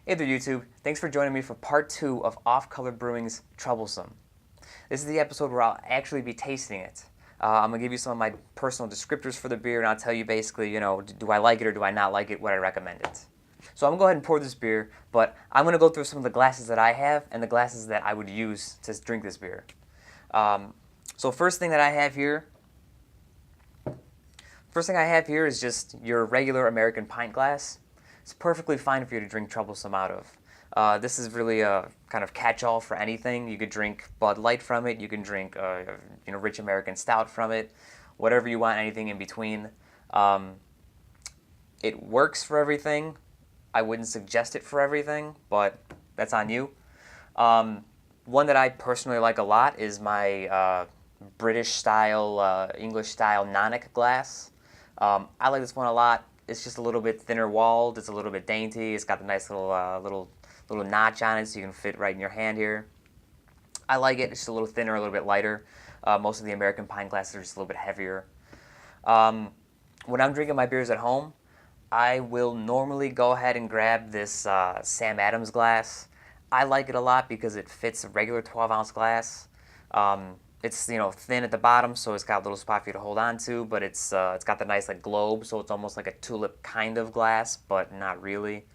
Hey there YouTube, thanks for joining me for part 2 of Color Brewing's Troublesome. This is the episode where I'll actually be tasting it. I'm going to give you some of my personal descriptors for the beer and I'll tell you basically, do I like it or do I not like it, would I recommend it. So I'm going to go ahead and pour this beer, but I'm going to go through some of the glasses that I have and the glasses that I would use to drink this beer. So first thing I have here is just your regular American pint glass. It's perfectly fine for you to drink Troublesome out of. This is really a kind of catch-all for anything. You could drink Bud Light from it. You can drink Rich American Stout from it. Whatever you want, anything in between. It works for everything. I wouldn't suggest it for everything, but that's on you. One that I personally like a lot is my British-style, English-style Nonic glass. I like this one a lot. It's just a little bit thinner walled. It's a little bit dainty. It's got the nice little notch on it, so you can fit right in your hand here. I like it. It's just a little thinner, a little bit lighter. Most of the American pint glasses are just a little bit heavier. When I'm drinking my beers at home, I will normally go ahead and grab this Sam Adams glass. I like it a lot because it fits a regular 12-ounce glass. It's thin at the bottom, so it's got a little spot for you to hold on to, but it's got the nice globe, so it's almost like a tulip kind of glass, but not really.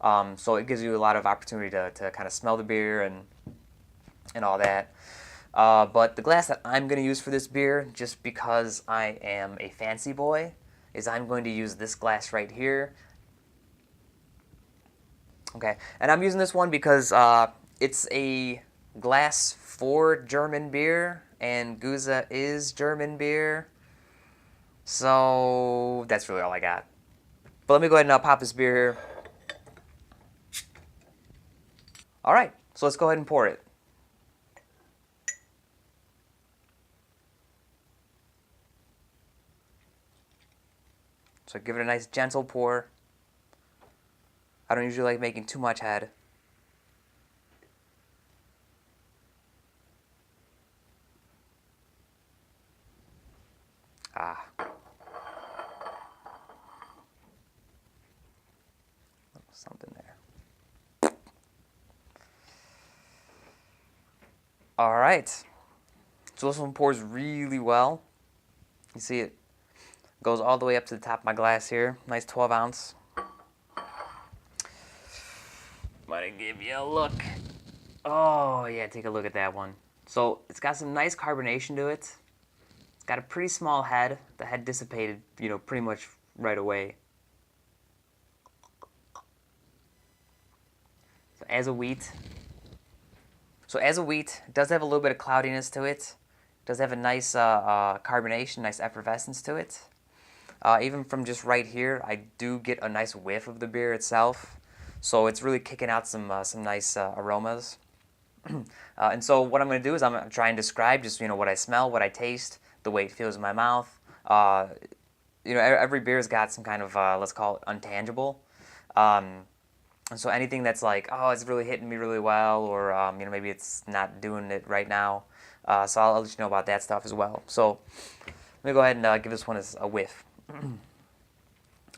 So it gives you a lot of opportunity to kind of smell the beer and all that. But the glass that I'm going to use for this beer, just because I am a fancy boy, is I'm going to use this glass right here. Okay, and I'm using this one because it's a glass for German beer, and Gose is German beer, so that's really all I got. But let me go ahead and pop this beer here. Alright, so let's go ahead and pour it. So give it a nice gentle pour. I don't usually like making too much head. Something there. Alright. So this one pours really well. You see it goes all the way up to the top of my glass here. Nice 12-ounce. I'm gonna give you a look. Oh yeah, take a look at that one. So it's got some nice carbonation to it. It's got a pretty small head. The head dissipated, pretty much right away. So as a wheat, it does have a little bit of cloudiness to it. It does have a nice carbonation, nice effervescence to it. Even from just right here, I do get a nice whiff of the beer itself. So it's really kicking out some nice aromas. And so what I'm going to do is I'm going to try and describe just what I smell, what I taste, the way it feels in my mouth. Every beer's got some kind of let's call it untangible. And so anything that's like, oh, it's really hitting me really well, or maybe it's not doing it right now. So I'll let you know about that stuff as well. So let me go ahead and give this one a whiff.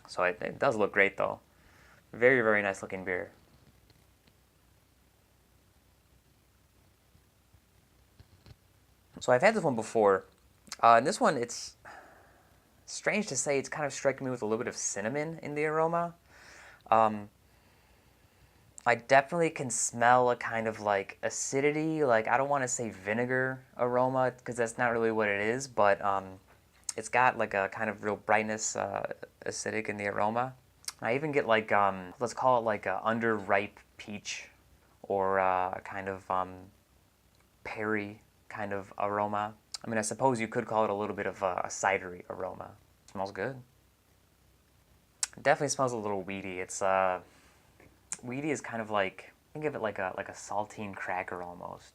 So it does look great though. Very, very nice looking beer. So I've had this one before. And this one, it's strange to say, it's kind of striking me with a little bit of cinnamon in the aroma. I definitely can smell a kind of acidity, I don't want to say vinegar aroma, because that's not really what it is, but it's got a kind of real brightness, acidic in the aroma. I even get let's call it a underripe peach, or a kind of perry kind of aroma. I mean, I suppose you could call it a little bit of a cidery aroma. It smells good. It definitely smells a little weedy. It's weedy is kind of think of it like a saltine cracker almost.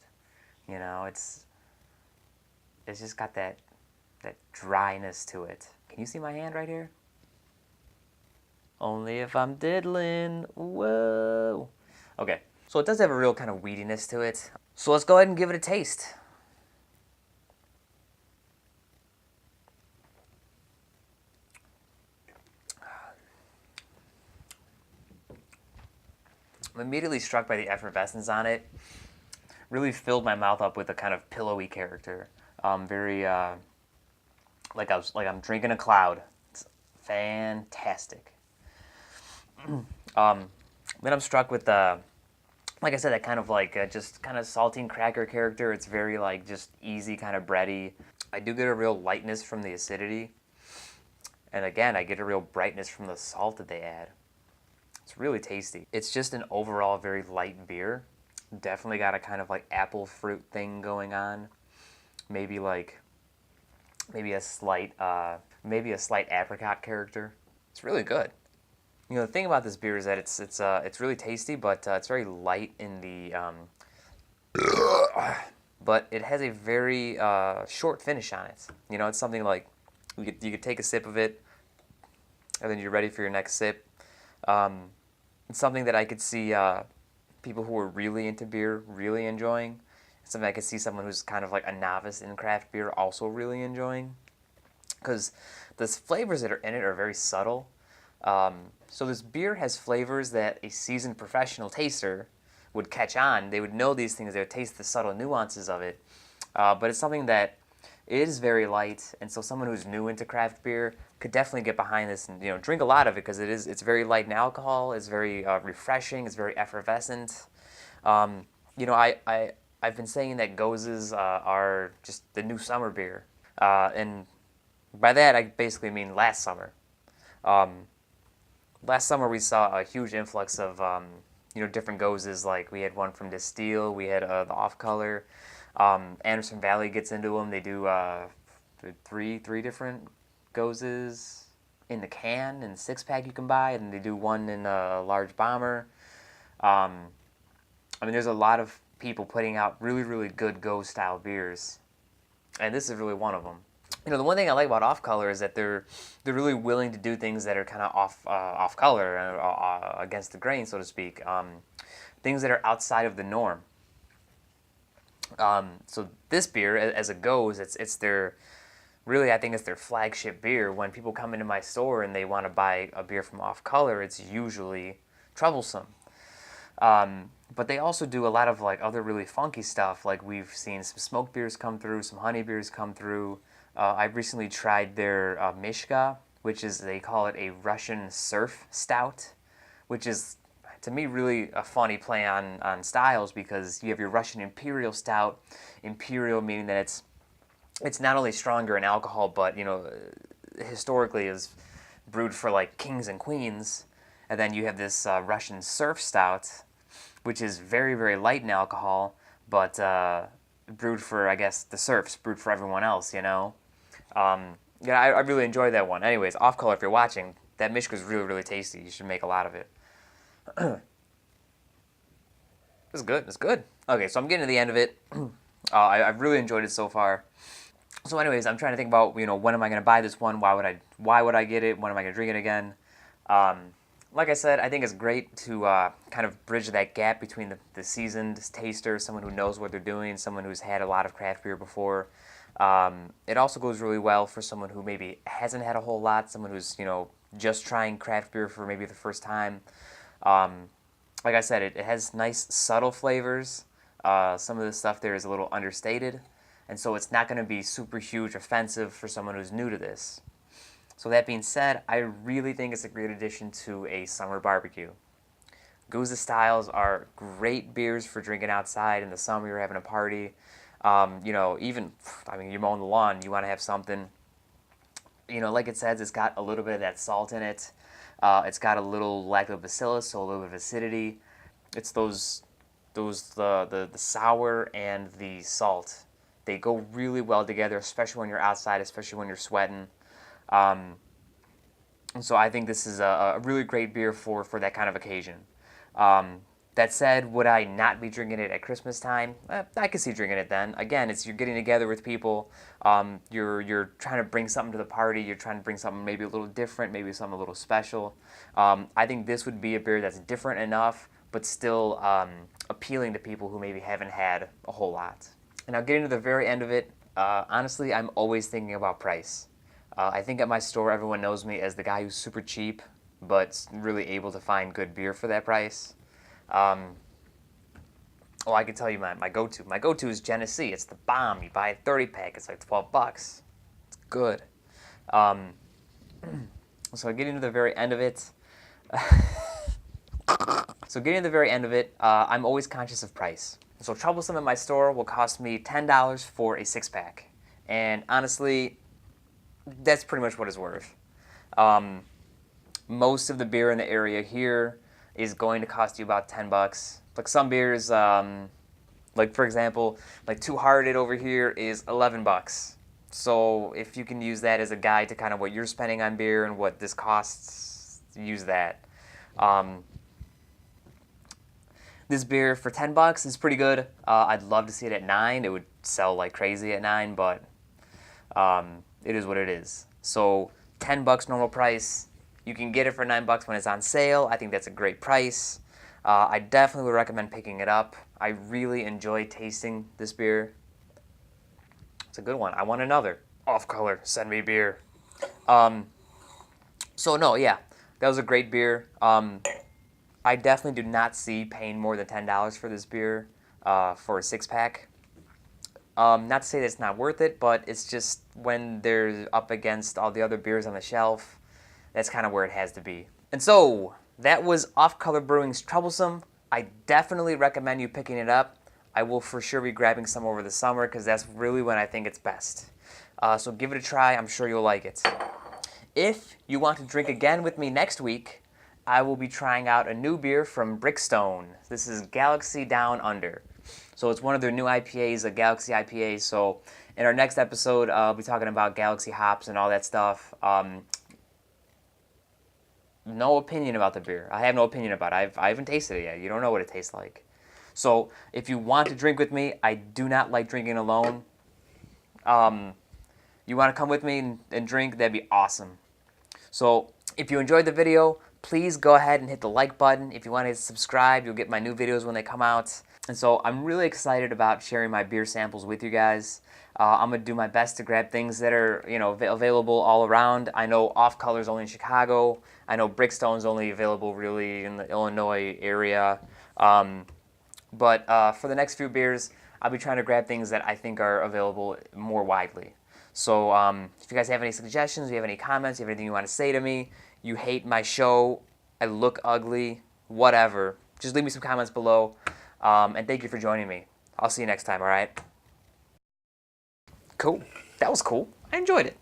It's just got that dryness to it. Can you see my hand right here? Only if I'm diddling. Whoa. Okay, so it does have a real kind of weediness to it. So let's go ahead and give it a taste. I'm immediately struck by the effervescence on it. Really filled my mouth up with a kind of pillowy character. Very like I'm drinking a cloud. It's fantastic. Then I'm struck with the, like I said, that kind of like just kind of saltine cracker character. It's very like just easy, kind of bready. I do get a real lightness from the acidity, and again, I get a real brightness from the salt that they add. It's really tasty. It's just an overall very light beer. Definitely got a kind of like apple fruit thing going on. Maybe a slight apricot character. It's really good. You know, the thing about this beer is that it's really tasty, but it's very light in the but it has a very short finish on it. You know, it's something like you could take a sip of it, and then you're ready for your next sip. It's something that I could see people who are really into beer really enjoying. It's something I could see someone who's kind of like a novice in craft beer also really enjoying, because the flavors that are in it are very subtle. So this beer has flavors that a seasoned professional taster would catch on. They would know these things. They would taste the subtle nuances of it. But it's something that is very light, and so someone who's new into craft beer could definitely get behind this and, you know, drink a lot of it, because it's very light in alcohol. It's very refreshing. It's very effervescent. You know, I've been saying that Goses are just the new summer beer, and by that I basically mean last summer. Last summer we saw a huge influx of you know, different Goses. Like we had one from Distill, we had the Off Color. Anderson Valley gets into them. They do three different Goses in the can, in the 6-pack you can buy, and they do one in a large bomber. I mean, there's a lot of people putting out really good Gose style beers, and this is really one of them. You know, the one thing I like about Off Color is that they're really willing to do things that are kind of off color, against the grain, so to speak. Things that are outside of the norm. So this beer, as a Gose, it's their, really, I think it's their flagship beer. When people come into my store and they want to buy a beer from Off Color, it's usually Troublesome. But they also do a lot of like other really funky stuff. Like we've seen some smoke beers come through, some honey beers come through. I recently tried their Mishka, which is, they call it a Russian surf stout, which is, to me, really a funny play on styles, because you have your Russian Imperial Stout. Imperial meaning that it's not only stronger in alcohol, but, you know, historically is brewed for like kings and queens. And then you have this Russian Surf Stout, which is very light in alcohol, but brewed for, I guess, the serfs, brewed for everyone else, you know. Yeah, I really enjoyed that one. Anyways, Off Color, if you're watching, that Mishka is really tasty. You should make a lot of it. It's good. It's good. Okay, so I'm getting to the end of it. I've really enjoyed it so far. So anyways, I'm trying to think about, you know, when am I going to buy this one? Why would I get it? When am I going to drink it again? Like I said, I think it's great to kind of bridge that gap between the seasoned taster, someone who knows what they're doing, someone who's had a lot of craft beer before. It also goes really well for someone who maybe hasn't had a whole lot, someone who's, you know, just trying craft beer for maybe the first time. Like I said, it has nice subtle flavors. Some of the stuff there is a little understated, and so it's not going to be super huge offensive for someone who's new to this. So that being said, I really think it's a great addition to a summer barbecue. Gose styles are great beers for drinking outside in the summer. You're having a party. You know, even, I mean, you're mowing the lawn, you want to have something. You know, like it says, it's got a little bit of that salt in it. It's got a little lactobacillus, so a little bit of acidity. It's the sour and the salt. They go really well together, especially when you're outside, especially when you're sweating. So I think this is a really great beer for that kind of occasion. That said, would I not be drinking it at Christmas time? I could see drinking it then. Again, you're getting together with people. You're trying to bring something to the party. You're trying to bring something maybe a little different, maybe something a little special. I think this would be a beer that's different enough, but still appealing to people who maybe haven't had a whole lot. And now getting to the very end of it, honestly, I'm always thinking about price. I think at my store, everyone knows me as the guy who's super cheap, but really able to find good beer for that price. Oh, I can tell you my go-to. My go-to is Genesee. It's the bomb. You buy a 30-pack. It's like 12 bucks. It's good. So getting to the very end of it. I'm always conscious of price. So Troublesome at my store will cost me $10 for a 6-pack. And honestly, that's pretty much what it's worth. Most of the beer in the area here is going to cost you about 10 bucks. Like some beers, like for example, like Two Hearted over here is 11 bucks. So if you can use that as a guide to kind of what you're spending on beer and what this costs, use that. This beer for 10 bucks is pretty good. I'd love to see it at 9. It would sell like crazy at 9, but it is what it is. So 10 bucks normal price. You can get it for 9 bucks when it's on sale. I think that's a great price. I definitely would recommend picking it up. I really enjoy tasting this beer. It's a good one. I want another. Off Color, send me beer. So no, yeah, that was a great beer. I definitely do not see paying more than $10 for this beer for a 6-pack. Not to say that it's not worth it, but it's just when they're up against all the other beers on the shelf, that's kind of where it has to be. And so that was Off Color Brewing's Troublesome. I definitely recommend you picking it up. I will for sure be grabbing some over the summer because that's really when I think it's best. So give it a try. I'm sure you'll like it. If you want to drink again with me next week, I will be trying out a new beer from Brickstone. This is Galaxy Down Under. So it's one of their new IPAs, a Galaxy IPA. So in our next episode, I'll be talking about Galaxy hops and all that stuff. No opinion about the beer. I have no opinion about it. I haven't tasted it yet. You don't know what it tastes like. So if you want to drink with me, I do not like drinking alone. You want to come with me and drink, that'd be awesome. So if you enjoyed the video, please go ahead and hit the like button. If you want to subscribe, you'll get my new videos when they come out. And so I'm really excited about sharing my beer samples with you guys. I'm going to do my best to grab things that are, available all around. I know Off Color's only in Chicago. I know Brickstone's only available really in the Illinois area. But for the next few beers, I'll be trying to grab things that I think are available more widely. So if you guys have any suggestions, you have any comments, you have anything you want to say to me, you hate my show, I look ugly, whatever, just leave me some comments below. And thank you for joining me. I'll see you next time, all right? Cool. That was cool. I enjoyed it.